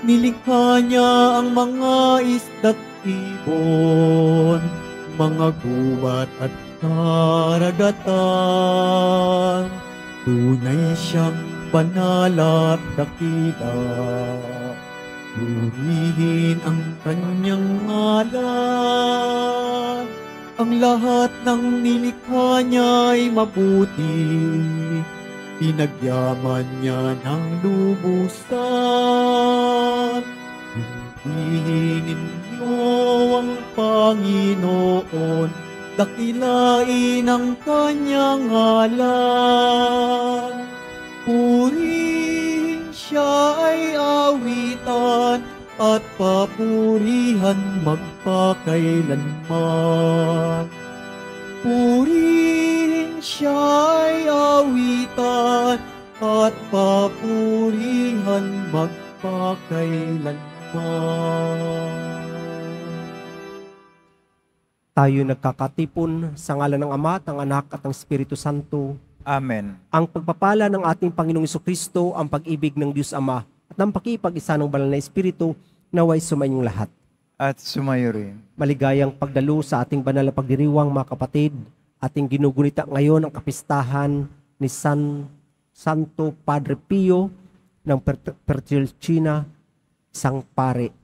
Nilikha niya ang mga isda't ibon, mga gubat at karagatan. Tunay siyang banal at dakila. Purihin ang kanyang ngalan. Ang lahat ng nilikha niya'y mabuti. Pinagyaman niya ng lubusan. Purihin ninyo ang Panginoon, dakilain ang kanyang ngalan. Purihin siya ay awitan at papurihan magpakailanman. Purihin siya ay awitan at papurihan magpakailanman. Tayo nagkakatipon sa ngalan ng Ama, ng Anak at ng Espiritu Santo. Amen. Ang pagpapala ng ating Panginoong Jesucristo, ang pag-ibig ng Diyos Ama, at ang pakikipag-isa ng Banal na Espiritu, naway sumainyong lahat. At sumayo rin. Maligayang pagdalo sa ating banal na pagdiriwang, mga kapatid. Ating ginugunita ngayon ang kapistahan ni Santo Padre Pio ng Pietrelcina, isang pare.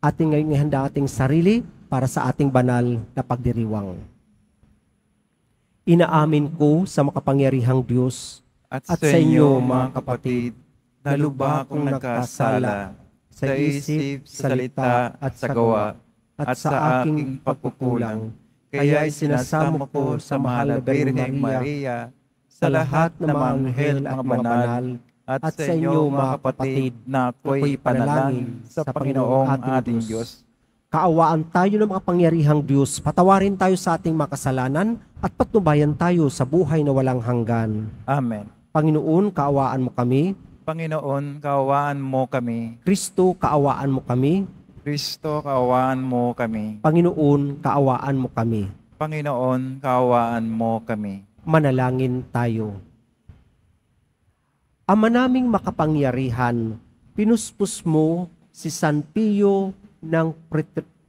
Ating ngayon ihanda ating sarili para sa ating banal na pagdiriwang. Inaamin ko sa makapangyarihang Diyos At sa inyo, mga kapatid, na lubha akong nagkasala sa isip, salita, at sa gawa, at sa aking pagkukulang. Kaya isinasamo ko sa mahal na Birheng Maria, sa lahat ng mga anghel at mga banal, at sa inyo, mga kapatid, na ako'y panalangin sa Panginoong ating Diyos. Kaawaan tayo ng makapangyarihang Diyos, patawarin tayo sa ating mga kasalanan, at patnubayan tayo sa buhay na walang hanggan. Amen. Panginoon, kaawaan mo kami. Panginoon, kaawaan mo kami. Kristo, kaawaan mo kami. Kristo, kaawaan mo kami. Panginoon, kaawaan mo kami. Panginoon, kaawaan mo kami. Manalangin tayo. Ama naming makapangyarihan, pinuspos mo si San Pio ng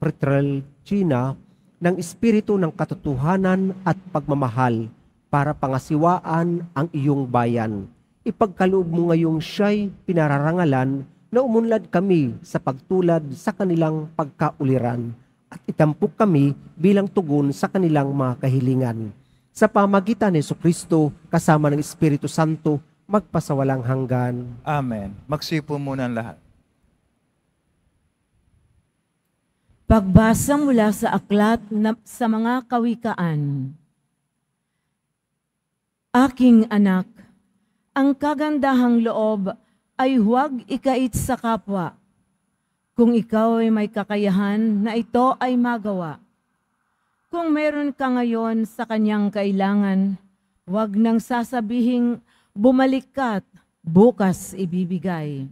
Pietrelcina ng espiritu ng katotohanan at pagmamahal para pangasiwaan ang iyong bayan. Ipagkaloob mo ngayong siya'y pinararangalan na umunlad kami sa pagtulad sa kanilang pagkauliran at itampok kami bilang tugon sa kanilang mga kahilingan. Sa pamagitan ni Jesucristo kasama ng Espiritu Santo, magpasawalang hanggan. Amen. Magsipo muna ang lahat. Pagbasa mula sa aklat sa mga kawikaan. Aking anak, ang kagandahang loob ay huwag ikait sa kapwa. Kung ikaw ay may kakayahan na ito ay magawa. Kung meron ka ngayon sa kanyang kailangan, huwag nang sasabihing bumalik ka't bukas ibibigay.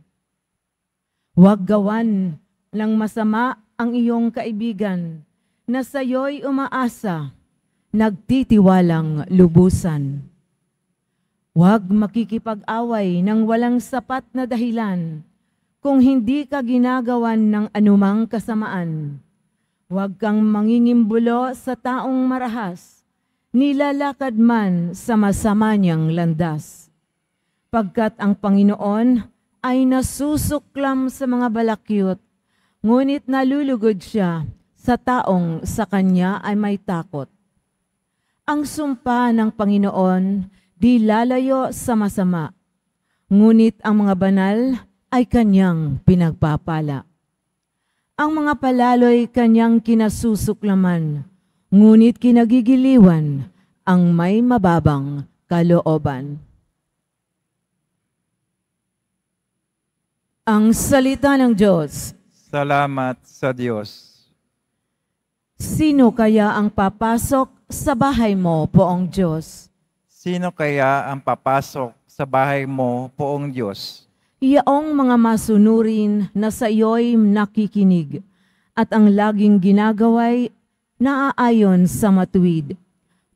Huwag gawan ng masama ang iyong kaibigan na sayo'y umaasa, nagtitiwalang lubusan. Huwag makikipag-away ng walang sapat na dahilan kung hindi ka ginagawan ng anumang kasamaan. Huwag kang mangingimbulo sa taong marahas, nilalakad man sa masama niyang landas. Pagkat ang Panginoon ay nasusuklam sa mga balakyot, ngunit nalulugod siya sa taong sa kanya ay may takot. Ang sumpa ng Panginoon di lalayo sa masama, ngunit ang mga banal ay kanyang pinagpapala. Ang mga palalo'y kanyang kinasusuklaman, ngunit kinagigiliwan ang may mababang kalooban. Ang salita ng Diyos. Salamat sa Diyos. Sino kaya ang papasok sa bahay mo, Poong Diyos? Sino kaya ang papasok sa bahay mo, Poong Diyos? Yaong mga masunurin na sa iyo'y nakikinig at ang laging ginagaway naaayon sa matuwid.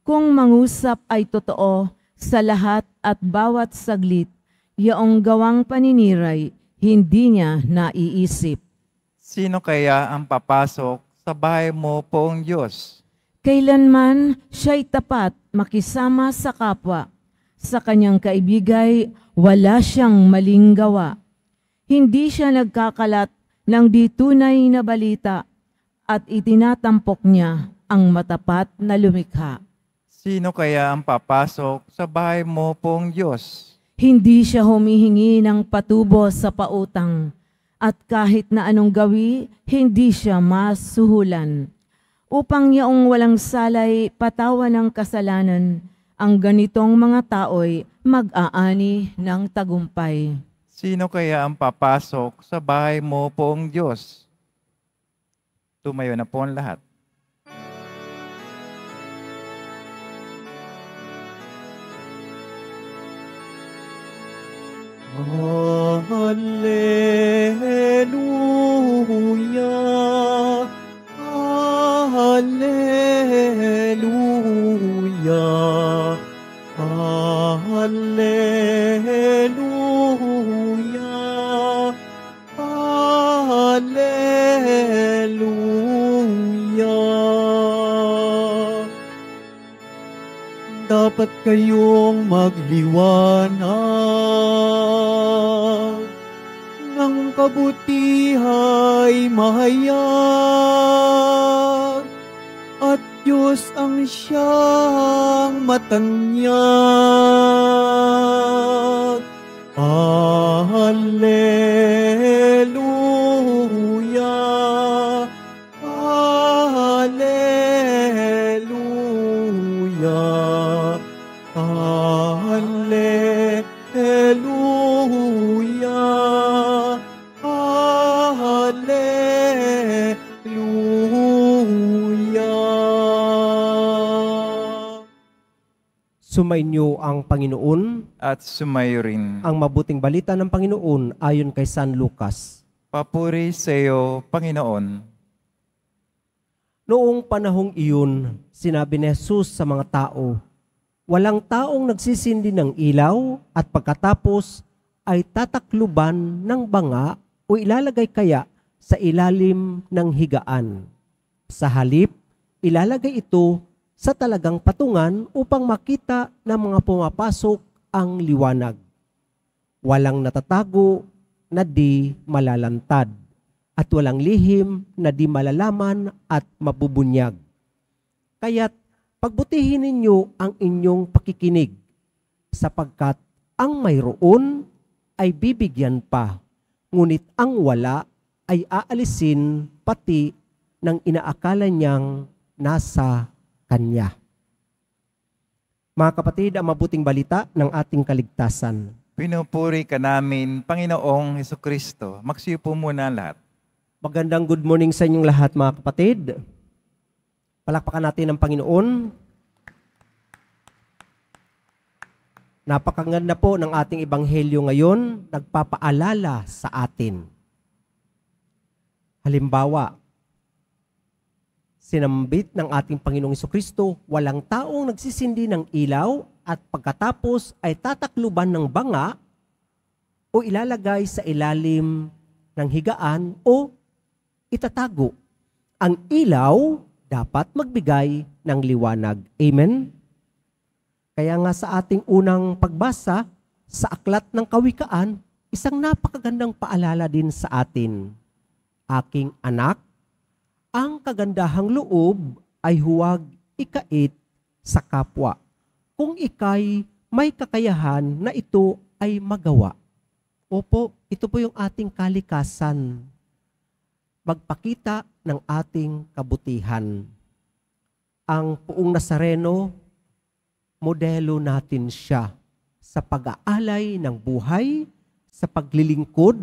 Kung mangusap ay totoo sa lahat at bawat saglit, yaong gawang paniniray, hindi niya naiisip. Sino kaya ang papasok sa bahay mo, Poong Diyos? Kailanman siya'y tapat makisama sa kapwa. Sa kanyang kaibigay, wala siyang maling gawa. Hindi siya nagkakalat ng di tunay na balita at itinatampok niya ang matapat na lumikha. Sino kaya ang papasok sa bahay mo, Poong Diyos? Hindi siya humihingi ng patubo sa pautang at kahit na anong gawi, hindi siya masuhulan. Upang yaong walang salay patawan ng kasalanan, ang ganitong mga tao'y mag-aani ng tagumpay. Sino kaya ang papasok sa bahay mo, Poong Diyos? Tumayo na po ang lahat. Hallelujah, Hallelujah, Hallelujah, Hallelujah. Dapat kayong magliwanag ng kabutihay mahayag at Diyos ang siyang matanyag. Hallelujah, Hallelujah, Hallelujah, Hallelujah. Sumainyo ang Panginoon. At sumayo rin. Ang mabuting balita ng Panginoon ayon kay San Lucas. Papuri sa iyo, Panginoon. Noong panahong iyon, sinabi ni Jesus sa mga tao, walang taong nagsisindi ng ilaw at pagkatapos ay tatakluban ng banga o ilalagay kaya sa ilalim ng higaan. Sa halip, ilalagay ito sa talagang patungan upang makita ng mga pumapasok ang liwanag. Walang natatago na di malalantad at walang lihim na di malalaman at mabubunyag. Kaya't pagbutihin ninyo ang inyong pakikinig sapagkat ang mayroon ay bibigyan pa, ngunit ang wala ay aalisin pati ng inaakala niyang nasa kanya. Mga kapatid, ang mabuting balita ng ating kaligtasan. Pinupuri ka namin, Panginoong Hesukristo. Magsiyo po muna lahat. Magandang good morning sa inyong lahat, mga kapatid. Palakpakan natin ang Panginoon. Napakaganda po ng ating ebanghelyo ngayon, nagpapaalala sa atin. Halimbawa, sinambit ng ating Panginoong Hesukristo, walang taong nagsisindi ng ilaw at pagkatapos ay tatakluban ng banga o ilalagay sa ilalim ng higaan o itatago. Ang ilaw dapat magbigay ng liwanag. Amen? Kaya nga sa ating unang pagbasa sa Aklat ng Kawikaan, isang napakagandang paalala din sa atin. Aking anak, ang kagandahang loob ay huwag ikait sa kapwa, kung ikay may kakayahan na ito ay magawa. Opo, ito po yung ating kalikasan. Magpakita ng ating kabutihan. Ang Poong Nazareno, modelo natin siya sa pag-aalay ng buhay, sa paglilingkod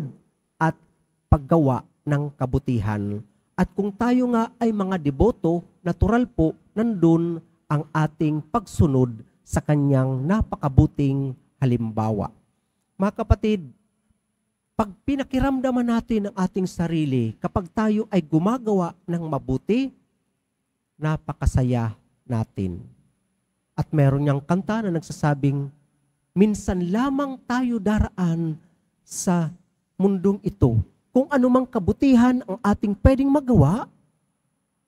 at paggawa ng kabutihan. At kung tayo nga ay mga deboto, natural po nandun ang ating pagsunod sa kanyang napakabuting halimbawa. Mga kapatid, pag pinakiramdaman natin ang ating sarili, kapag tayo ay gumagawa ng mabuti, napakasaya natin. At meron niyang kanta na nagsasabing, minsan lamang tayo daraan sa mundong ito, kung anumang kabutihan ang ating pwedeng magawa,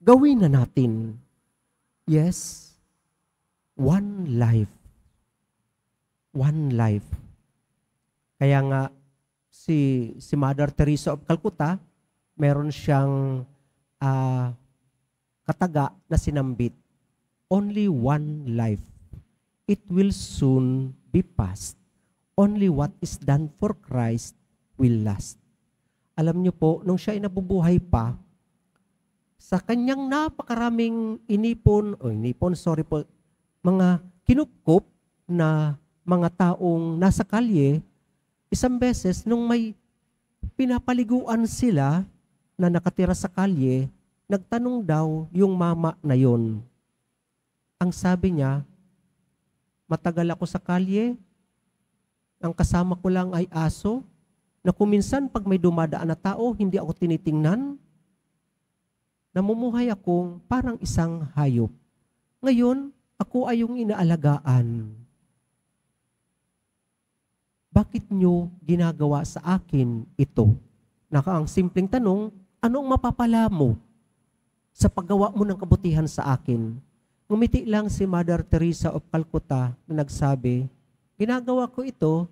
gawin na natin. Yes, one life. One life. Kaya nga, si Mother Teresa of Calcutta, meron siyang kataga na sinambit, only one life. It will soon be past. Only what is done for Christ will last. Alam niyo po, nung siya ay nabubuhay pa, sa kanyang napakaraming mga kinupkup na mga taong nasa kalye, isang beses nung may pinapaliguan sila na nakatira sa kalye, nagtanong daw yung mama na yon. Ang sabi niya, matagal ako sa kalye, ang kasama ko lang ay aso, na kuminsan pag may dumadaan na tao, hindi ako tinitingnan. Namumuhay akong parang isang hayop. Ngayon, ako ay yung inaalagaan. Bakit nyo ginagawa sa akin ito? Ang simpleng tanong, anong mapapala mo sa paggawa mo ng kabutihan sa akin? Ngumiti lang si Mother Teresa of Calcutta na nagsabi, ginagawa ko ito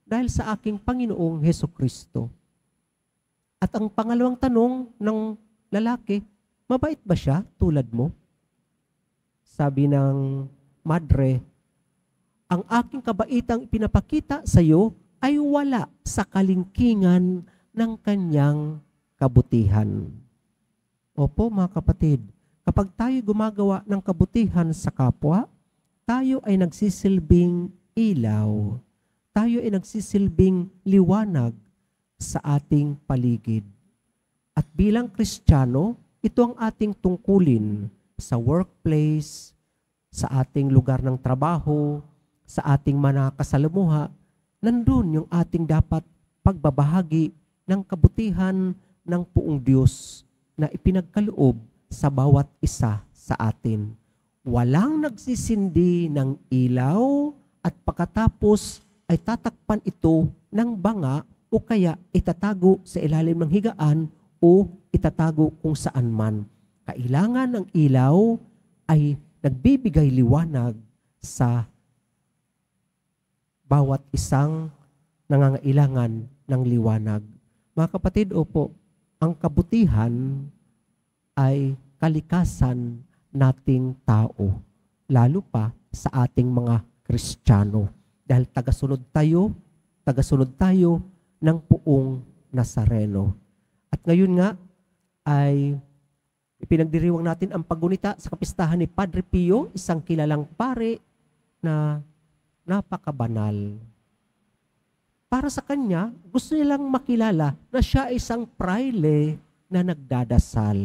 dahil sa aking Panginoong Hesukristo. At ang pangalawang tanong ng lalaki, mabait ba siya tulad mo? Sabi ng madre, ang aking kabaitang pinapakita sa iyo ay wala sa kalingkingan ng kanyang kabutihan. Opo mga kapatid, kapag tayo gumagawa ng kabutihan sa kapwa, tayo ay nagsisilbing ilaw. Tayo ay nagsisilbing liwanag sa ating paligid. At bilang Kristiyano, ito ang ating tungkulin sa workplace, sa ating lugar ng trabaho, sa ating mga kasalamuha. Nandun yung ating dapat pagbabahagi ng kabutihan ng Poong Diyos na ipinagkaloob sa bawat isa sa atin. Walang nagsisindi ng ilaw at pagkatapos ay tatakpan ito ng banga o kaya itatago sa ilalim ng higaan o itatago kung saan man. Kailangan ng ilaw ay nagbibigay liwanag sa bawat isang nangangailangan ng liwanag. Mga kapatid, opo, ang kabutihan ay kalikasan nating tao, lalo pa sa ating mga Kristiyano. Dahil tagasunod tayo ng Poong Nazareno. At ngayon nga ay ipinagdiriwang natin ang paggunita sa kapistahan ni Padre Pio, isang kilalang pare na napakabanal. Para sa kanya, gusto nilang makilala na siya ay isang praile na nagdadasal.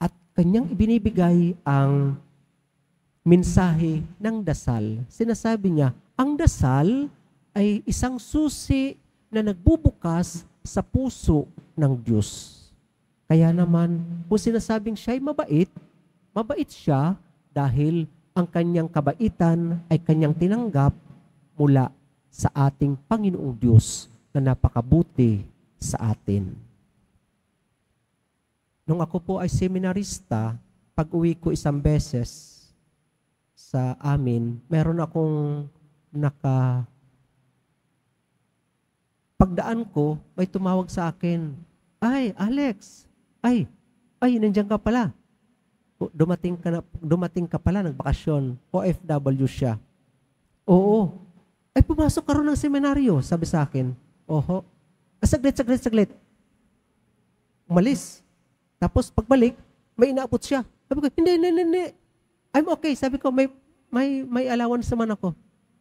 At kanyang ibinibigay ang mensahe ng dasal. Sinasabi niya, ang dasal ay isang susi na nagbubukas sa puso ng Diyos. Kaya naman, kung sinasabing siya ay mabait, mabait siya dahil ang kanyang kabaitan ay kanyang tinanggap mula sa ating Panginoong Diyos na napakabuti sa atin. Nung ako po ay seminarista, pag-uwi ko isang beses sa amin, meron akong pagdaan ko, may tumawag sa akin, ay, Alex, ay, nandiyan ka pala. Dumating ka pala ng bakasyon. OFW siya. Oo. Ay, pumasok ka rin ng seminaryo, sabi sa akin. Oho. Saglit. Umalis. Tapos pagbalik, may inaabot siya. Sabi ko, hindi. I'm okay. Sabi ko, may allowance naman ako.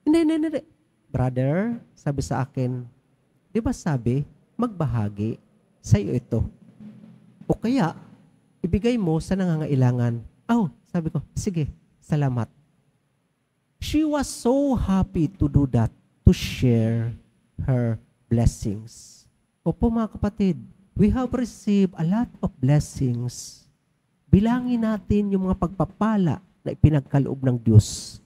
Hindi. Brother, sabi sa akin, di ba sabi, magbahagi sa iyo ito. O kaya, ibigay mo sa nangangailangan. Sabi ko, sige, salamat. She was so happy to do that, to share her blessings. Opo mga kapatid, we have received a lot of blessings. Bilangin natin yung mga pagpapala na ipinagkaloob ng Diyos.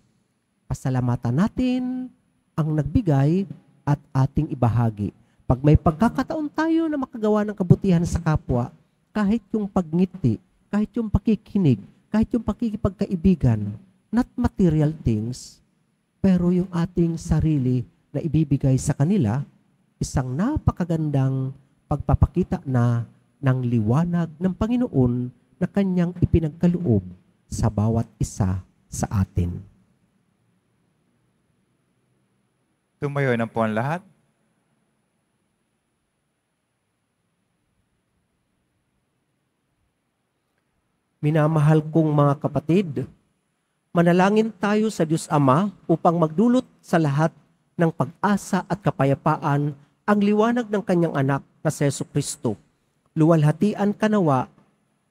Pasalamatan natin ang nagbigay at ating ibahagi. Pag may pagkakataon tayo na makagawa ng kabutihan sa kapwa, kahit yung pagngiti, kahit yung pakikinig, kahit yung pakikipagkaibigan, not material things, pero yung ating sarili na ibibigay sa kanila, isang napakagandang pagpapakita na ng liwanag ng Panginoon na kanyang ipinagkaloob sa bawat isa sa atin. Tumayo na po ang lahat. Minamahal kong mga kapatid, manalangin tayo sa Diyos Ama upang magdulot sa lahat ng pag-asa at kapayapaan ang liwanag ng kanyang anak na si Jesucristo. Luwalhatian ka nawa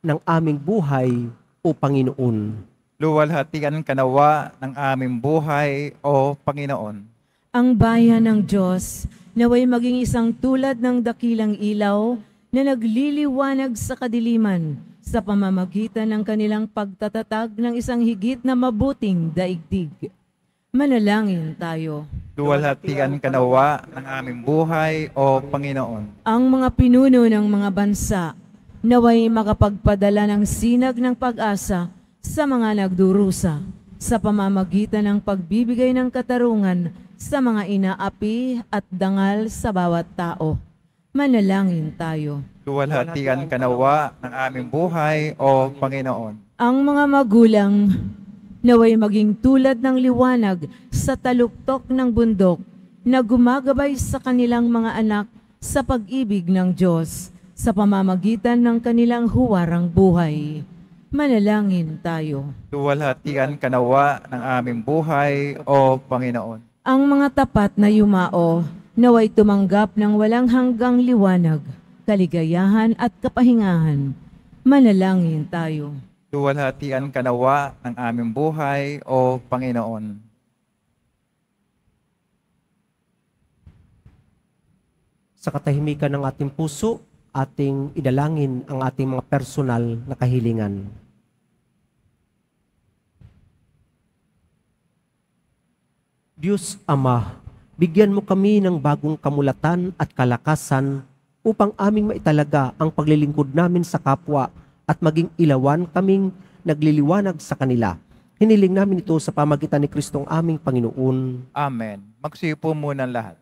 ng aming buhay, O Panginoon. Luwalhatian ka nawa ng aming buhay, O Panginoon. Ang bayan ng Diyos naway maging isang tulad ng dakilang ilaw na nagliliwanag sa kadiliman sa pamamagitan ng kanilang pagtatatag ng isang higit na mabuting daigdig. Manalangin tayo. Luwalhatian ka nawa ng aming buhay, O Panginoon. Ang mga pinuno ng mga bansa naway makapagpadala ng sinag ng pag-asa sa mga nagdurusa sa pamamagitan ng pagbibigay ng katarungan sa mga inaapi at dangal sa bawat tao. Manalangin tayo. Luwalhatian ka nawa ng aming buhay, O Panginoon. Ang mga magulang naway maging tulad ng liwanag sa taluktok ng bundok na gumagabay sa kanilang mga anak sa pag-ibig ng Diyos sa pamamagitan ng kanilang huwarang buhay. Manalangin tayo. Luwalhatian ka nawa ng aming buhay, O Panginoon. Ang mga tapat na yumao naway tumanggap ng walang hanggang liwanag, kaligayahan at kapahingahan. Manalangin tayo. Luwalhatian ka nawa ng aming buhay, O Panginoon. Sa katahimikan ng ating puso, ating idalangin ang ating mga personal na kahilingan. Diyos Ama, bigyan mo kami ng bagong kamulatan at kalakasan upang aming maitalaga ang paglilingkod namin sa kapwa at maging ilawan kaming nagliliwanag sa kanila. Hiniling namin ito sa pamagitan ni Kristong aming Panginoon. Amen. Magsipo muna ang lahat.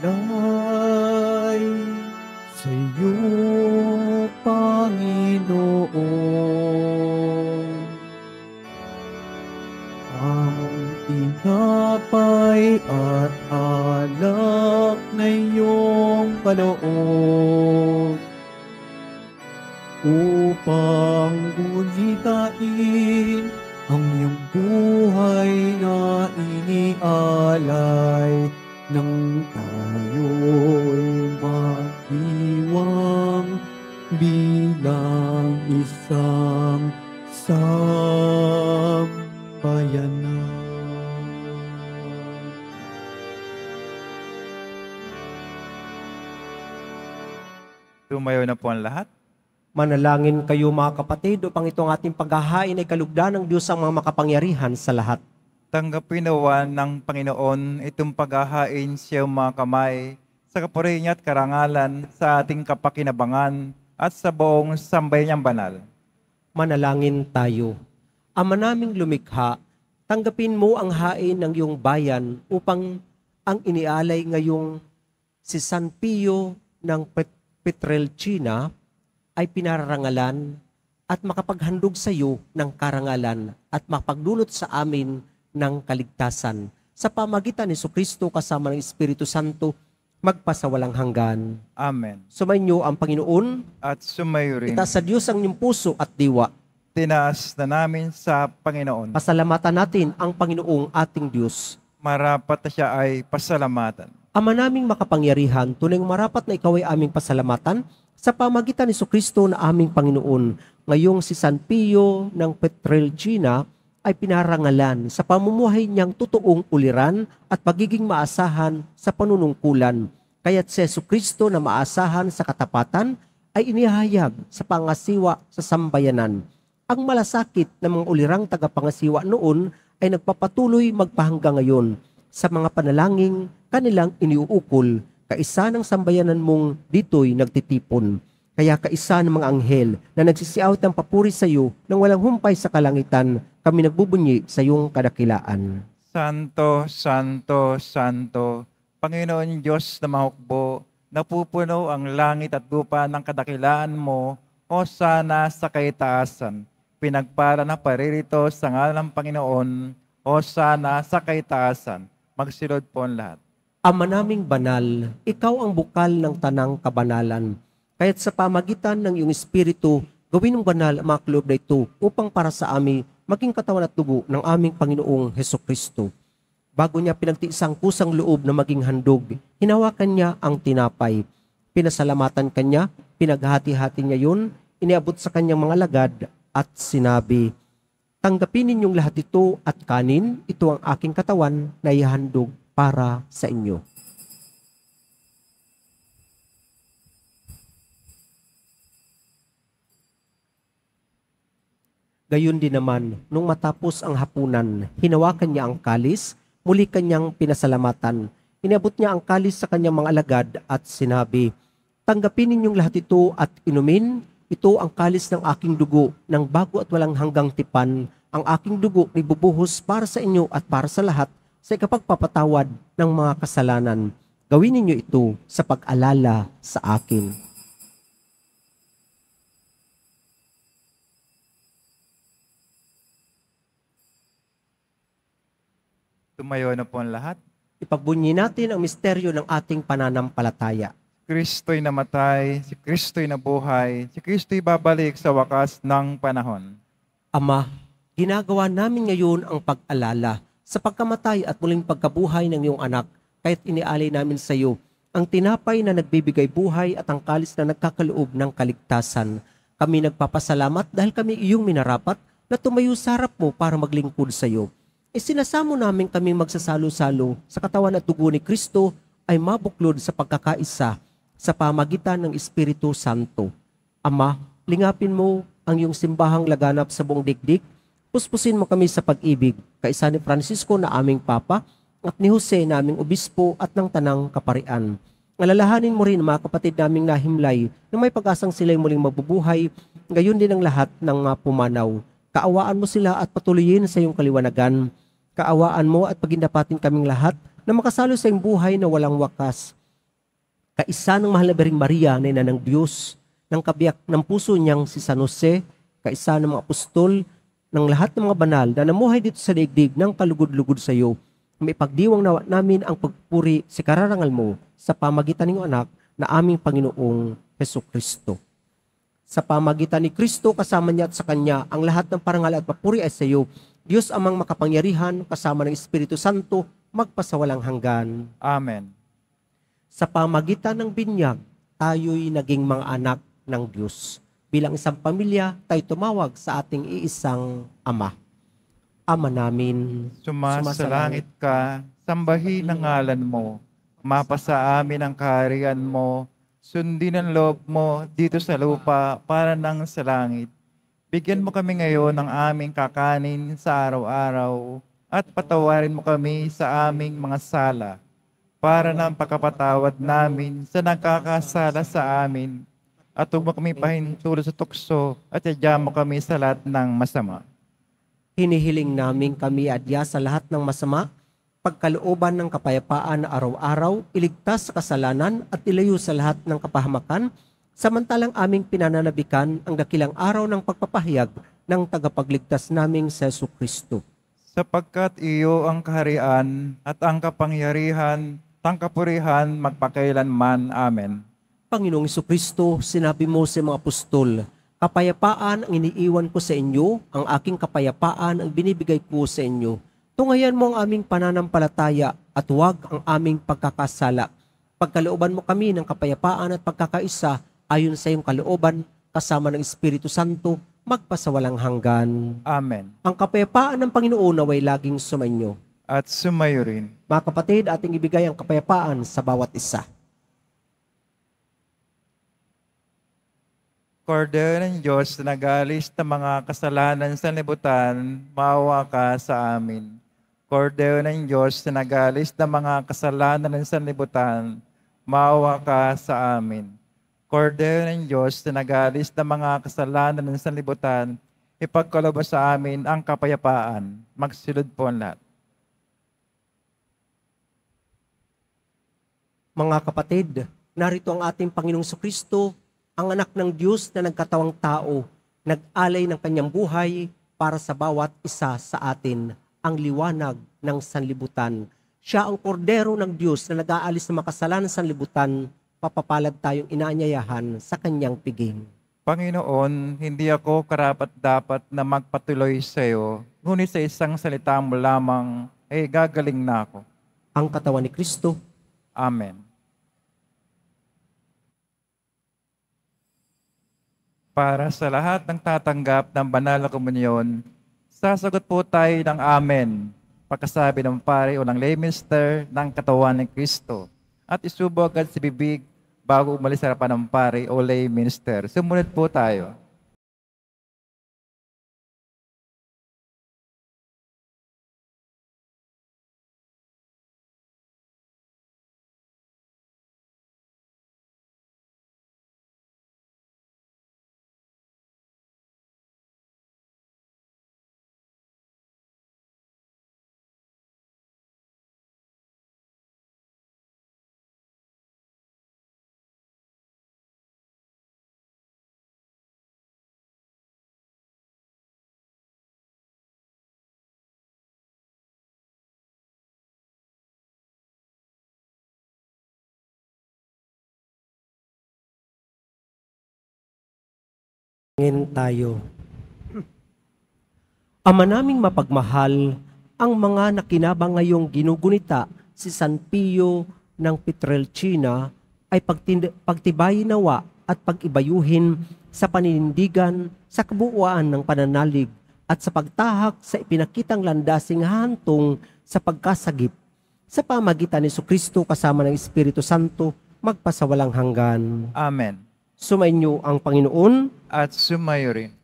Alay sa iyo, Panginoon, ang tinapay at alak na iyong kaloob upang gunitain ang iyong buhay na inialay nang tayo'y magdiwang bilang isang sambayanan. Tumayo na po ang lahat. Manalangin kayo mga kapatid upang itong ating paghahain ay kalugdan ng Diyos ang mga makapangyarihan sa lahat. Tanggapin nawa ng Panginoon itong paghahain sa iyong mga kamay sa kapuri niya at karangalan sa ating kapakinabangan at sa buong sambayan niyang banal. Manalangin tayo. Ama naming lumikha, tanggapin mo ang hain ng iyong bayan upang ang inialay ngayong si San Pio ng Pietrelcina ay pinararangalan at makapaghandog sa iyo ng karangalan at makapagdulot sa amin ng kaligtasan. Sa pamagitan ni Jesucristo kasama ng Espiritu Santo, magpasawalang hanggan. Amen. Sumainyo ang Panginoon, At sumayo rin. itaas sa Diyos ang inyong puso at diwa. Tinaas na namin sa Panginoon. Pasalamatan natin ang Panginoong ating Diyos. Marapat na siya ay pasalamatan. Ama naming makapangyarihan, tunay marapat na ikaw ay aming pasalamatan sa pamagitan ni Jesucristo na aming Panginoon. Ngayong si San Pio ng Pietrelcina ay pinarangalan sa pamumuhay niyang totoong uliran at pagiging maasahan sa panunungkulan. Kaya't si Jesucristo na maasahan sa katapatan ay inihayag sa pangasiwa sa sambayanan. Ang malasakit ng mga ulirang tagapangasiwa noon ay nagpapatuloy magpahanggang ngayon sa mga panalangin kanilang iniuukol, kaisa ng sambayanan mong dito'y nagtitipon. Kaya kaisa ng mga anghel na nagsisiawit ng papuri sa iyo nang walang humpay sa kalangitan, kami nagbubunyi sa iyong kadakilaan. Santo, Santo, Santo, Panginoon Diyos na mahukbo, napupuno ang langit at lupa ng kadakilaan mo, hosana sa kaitaasan. Pinagpala na paririto sa ngalan ng Panginoon, hosana sa kaitaasan. Magsilod po ang lahat. Ama naming banal, ikaw ang bukal ng tanang kabanalan. Kaya't sa pamagitan ng iyong Espiritu, gawin ng banal ang mga kaloob na ito upang para sa amin maging katawan at dugo ng aming Panginoong Hesukristo. Bago niya pinagtiisang kusang loob na maging handog, hinawakan niya ang tinapay. Pinasalamatan kanya, pinaghati-hati niya yun, iniabot sa kanyang mga lagad at sinabi, "Tanggapin ninyong lahat ito at kanin, ito ang aking katawan na ihandog para sa inyo." Gayon din naman, nung matapos ang hapunan, hinawakan niya ang kalis, muli kanyang pinasalamatan. Inabot niya ang kalis sa kanyang mga alagad at sinabi, "Tanggapin ninyong lahat ito at inumin, ito ang kalis ng aking dugo, ng bago at walang hanggang tipan. Ang aking dugo ibubuhos para sa inyo at para sa lahat sa ikapagpapatawad ng mga kasalanan. Gawin ninyo ito sa pag-alala sa akin." Tumayo na po ang lahat. Ipagbunyi natin ang misteryo ng ating pananampalataya. Kristo'y namatay, si Kristo'y nabuhay, si Kristo'y babalik sa wakas ng panahon. Ama, ginagawa namin ngayon ang pag-alala sa pagkamatay at muling pagkabuhay ng iyong anak, kaya't inialay namin sa iyo ang tinapay na nagbibigay buhay at ang kalis na nagkakaloob ng kaligtasan. Kami nagpapasalamat dahil kami iyong minarapat na tumayo sa harap mo para maglingkod sa iyo. Isinasamo namin kaming magsasalo-salo sa katawan at dugo ni Kristo ay mabuklod sa pagkakaisa sa pamagitan ng Espiritu Santo. Ama, lingapin mo ang iyong simbahang laganap sa buong digdig. Puspusin mo kami sa pag-ibig, kaisa ni Francisco na aming Papa at ni Jose na aming Obispo at ng Tanang Kaparian. Alalahanin mo rin mga kapatid naming nahimlay na may pag-asang sila'y muling mabubuhay, gayon din ang lahat ng mga pumanaw. Kaawaan mo sila at patuloyin sa iyong kaliwanagan. Kaawaan mo at pagindapatin kaming lahat na makasalo sa iyong buhay na walang wakas. Kaisa ng mahal na Birheng Maria na ina ng Diyos, ng kabiyak ng puso niyang si San Jose, kaisa ng mga apostol, ng lahat ng mga banal na namuhay dito sa daigdig ng kalugod-lugod sa iyo, may pagdiwang nawa namin ang pagpuri sa kararangal mo sa pamagitan ng iyong anak na aming Panginoong Hesukristo. Sa pamagitan ni Kristo kasama niya at sa Kanya, ang lahat ng parangal at papuri ay sa iyo, Diyos amang makapangyarihan kasama ng Espiritu Santo, magpasawalang hanggan. Amen. Sa pamagitan ng binyag, tayo'y naging mga anak ng Diyos. Bilang isang pamilya, tayo tumawag sa ating iisang Ama. Ama namin, Sumasalangit ka, sambahin ang ngalan mo, mapasa amin ang kaharian mo, sundin ang loob mo dito sa lupa para nang sa langit. Bigyan mo kami ngayon ng aming kakanin sa araw-araw at patawarin mo kami sa aming mga sala para ng pagkapatawad namin sa nagkakasala sa amin at huwag mo kami pahintulot sa tukso at iadya mo kami sa lahat ng masama. hinihiling namin kami adya sa lahat ng masama, pagkalooban ng kapayapaan na araw-araw, iligtas sa kasalanan at ilayo sa lahat ng kapahamakan, samantalang aming pinananabikan ang dakilang araw ng pagpapahayag ng tagapagligtas naming si Jesucristo. Sapagkat iyo ang kaharian at ang kapangyarihan, tangkapurihan, magpakailanman. Amen. Panginoong Jesucristo, sinabi mo sa mga apostol, kapayapaan ang iniiwan ko sa inyo, ang aking kapayapaan ang binibigay ko sa inyo. Tungayan mo ang aming pananampalataya at huwag ang aming pagkakasala. Pagkalooban mo kami ng kapayapaan at pagkakaisa ayon sa iyong kalooban, kasama ng Espiritu Santo, magpasawalang hanggan. Amen. Ang kapayapaan ng Panginoon naway laging sumainyo. At sumayo rin. Mga kapatid, ating ibigay ang kapayapaan sa bawat isa. Kordero ng Diyos na nag-aalis ng mga kasalanan sa libutan, maawa ka sa amin. Kordero ng Diyos na nag-aalis ng mga kasalanan sa libutan, maawa ka sa amin. Kordero ng Diyos na nag-aalis ng mga kasalanan sa libutan, ipagkaloob sa amin ang kapayapaan. Magsilod po ang lahat. Mga kapatid, narito ang ating Panginoong Kristo, ang anak ng Diyos na nagkatawang tao, nag-alay ng kanyang buhay para sa bawat isa sa atin, ang liwanag ng sanlibutan. Siya ang kordero ng Diyos na nag-aalis ng makasalanan sa sanlibutan, papapalad tayong inaanyayahan sa kanyang piging. Panginoon, hindi ako karapat-dapat na magpatuloy sa iyo, ngunit sa isang salita mo lamang ay gagaling na ako. Ang katawan ni Kristo. Amen. Para sa lahat ng tatanggap ng banal na komunyon, sasagot po tayo ng Amen, pagkasabi ng pare o ng lay minister ng katawan ng Kristo, at isubo agad sa bibig bago umalis sa harapan ng pare o lay minister. Sumunod po tayo. Ngin tayo. Ama naming mapagmahal, ang mga nakinabang ngayong ginugunita si San Pio ng Pietrelcina ay pagtibayin nawa at pag-ibayuhin sa paninindigan sa kabuuan ng pananalig at sa pagtahak sa ipinakitang landasing hahantong sa pagkasagip sa pamagitan ni Kristo kasama ng Espiritu Santo magpasawalang hanggan. Amen. Sumainyo ang Panginoon. At sumayo rin.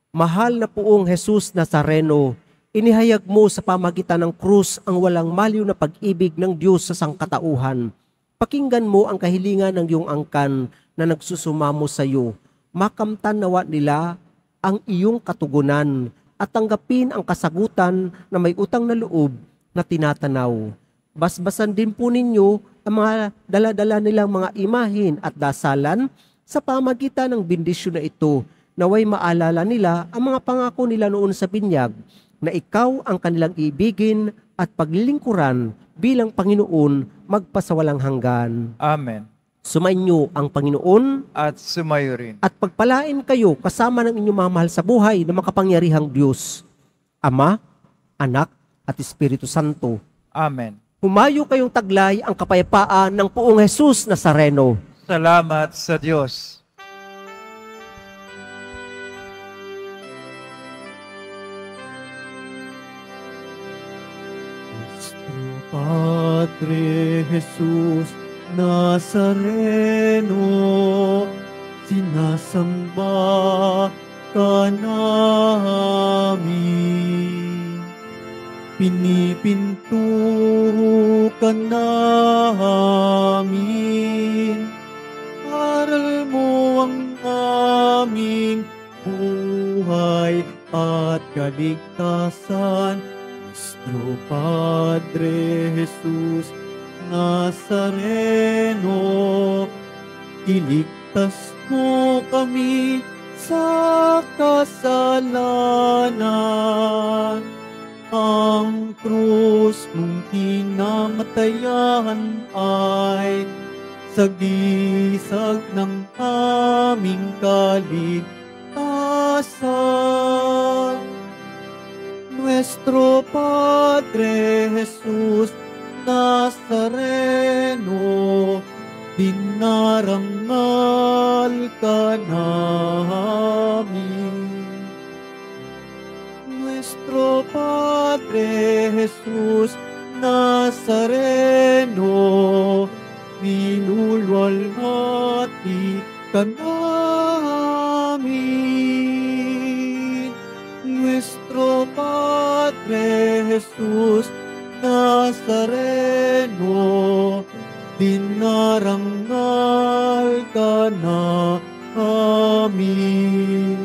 Mahal na Poong Jesus Nazareno, inihayag mo sa pamagitan ng krus ang walang maliw na pag-ibig ng Diyos sa sangkatauhan. Pakinggan mo ang kahilingan ng iyong angkan na nagsusumamo sa iyo. Makamtan nawa nila ang iyong katugunan at tanggapin ang kasagutan na may utang na loob na tinatanaw. Basbasan din po ninyo ang mga dala-dala nilang mga imahin at dasalan sa pamagitan ng bendisyon na ito, naway maalala nila ang mga pangako nila noon sa binyag na ikaw ang kanilang ibigin at paglilingkuran bilang Panginoon magpasawalang hanggan. Amen. Sumainyo ang Panginoon At sumayo rin. at pagpalain kayo kasama ng inyong mamahal sa buhay na makapangyarihang Diyos, Ama, Anak at Espiritu Santo. Amen. Humayo kayong taglay ang kapayapaan ng Poong Jesus Nazareno. Salamat sa Diyos. Nuestro Padre Jesus Nazareno, sinasamba ka namin. Pinipinto ka namin. Aral mo ang aming buhay at kaligtasan. Nuestro Padre Jesus Nazareno, iligtas mo kami sa kasalanan. Ang krus mong kinamatayan ay sagisag ng aming kaligtasan. Nuestro Padre Jesus Nazareno, dinarangal ka namin. Nuestro Padre Jesus Nazareno, minulwalhati ka namin. amin. Nuestro Padre Jesus Nazareno, dinarangal ka na amin.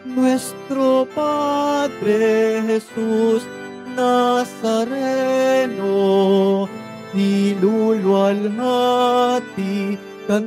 Nuestro Padre Jesus Nazareno, niluluwalhati ka